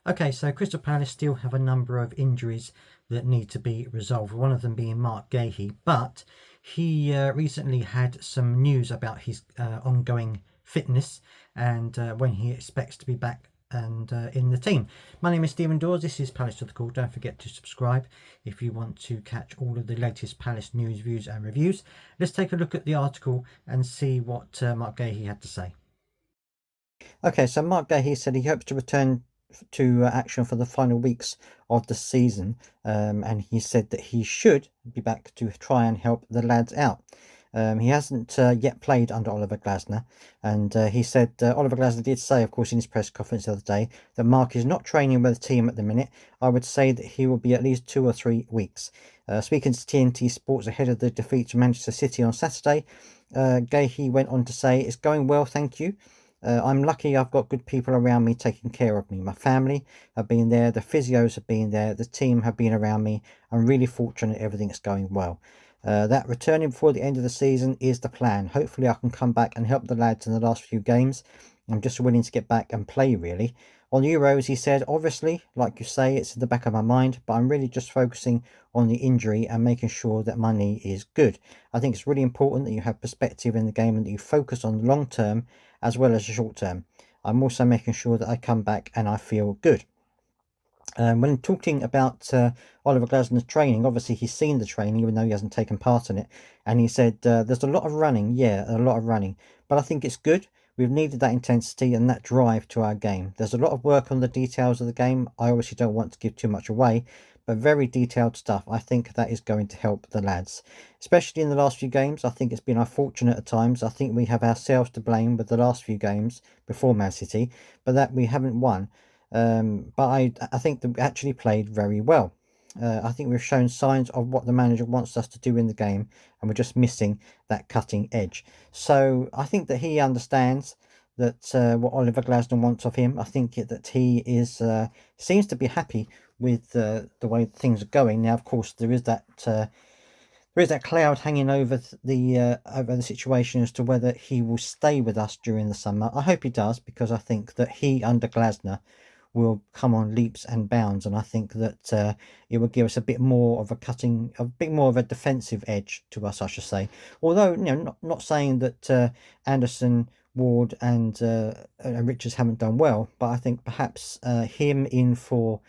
Okay, so Crystal Palace still have a number of injuries that need to be resolved. One of them being Marc Guehi, but he recently had some news about his ongoing fitness and when he expects to be back and in the team. My name is Stephen Dawes. This is Palace to the Call. Don't forget to subscribe if you want to catch all of the latest Palace news, views, and reviews. Let's take a look at the article and see what Marc Guehi had to say. Okay, so Marc Guehi said he hopes to return to action for the final weeks of the season, and he said that he should be back to try and help the lads out. He hasn't yet played under Oliver Glasner, and he said Oliver Glasner did say, of course, in his press conference the other day, that Mark is not training with the team at the minute. I would say that he will be at least 2 or 3 weeks. Speaking to TNT Sports ahead of the defeat to Manchester City on Saturday, Guehi went on to say, "It's going well, thank you. I'm lucky I've got good people around me taking care of me. My family have been there, the physios have been there, the team have been around me. I'm really fortunate everything's going well. That returning before the end of the season is the plan. Hopefully I can come back and help the lads in the last few games. I'm just willing to get back and play, really. On Euros, he said, obviously, like you say, it's in the back of my mind, but I'm really just focusing on the injury and making sure that my knee is good. I think it's really important that you have perspective in the game and that you focus on the long term as well as the short term. I'm also making sure that I come back and I feel good." When talking about Oliver Glasner's training, obviously he's seen the training even though he hasn't taken part in it, and he said there's a lot of running, a lot of running, but I think it's good. We've needed that intensity and that drive to our game. There's a lot of work on the details of the game. I obviously don't want to give too much away, but very detailed stuff. I think that is going to help the lads, especially in the last few games. I think it's been unfortunate at times. I think we have ourselves to blame with the last few games before Man City, but that we haven't won. But I think that we actually played very well. I think we've shown signs of what the manager wants us to do in the game, and we're just missing that cutting edge. So I think that he understands that what Oliver Glasner wants of him. I think that he is seems to be happy with the way things are going. Now, of course, there is that cloud hanging over the situation as to whether he will stay with us during the summer. I hope he does, because I think that he under Glasner will come on leaps and bounds, and I think that it will give us a bit more of a defensive edge to us, I should say. Although, not saying that Anderson, Ward, and Richards haven't done well, but I think perhaps him in for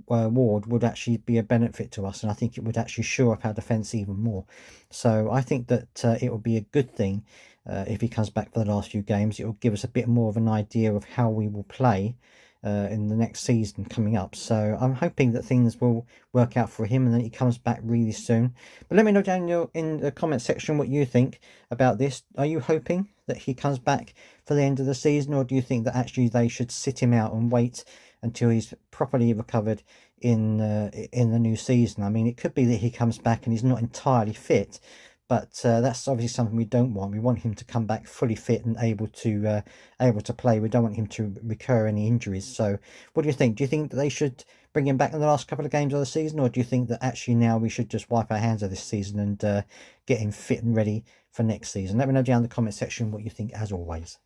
Ward would actually be a benefit to us, and I think it would actually shore up our defence even more. So I think that it will be a good thing if he comes back for the last few games. It will give us a bit more of an idea of how we will play in the next season coming up. So I'm hoping that things will work out for him and that he comes back really soon. But let me know down in the comment section what you think about this. Are you hoping that he comes back for the end of the season, or do you think that actually they should sit him out and wait until he's properly recovered in the new season? I mean, it could be that he comes back and he's not entirely fit, but that's obviously something we don't want. We want him to come back fully fit and able to play. We don't want him to recur any injuries. So what do you think? Do you think that they should bring him back in the last couple of games of the season, or do you think that actually now we should just wipe our hands of this season and get him fit and ready for next season? Let me know down in the comment section what you think, as always.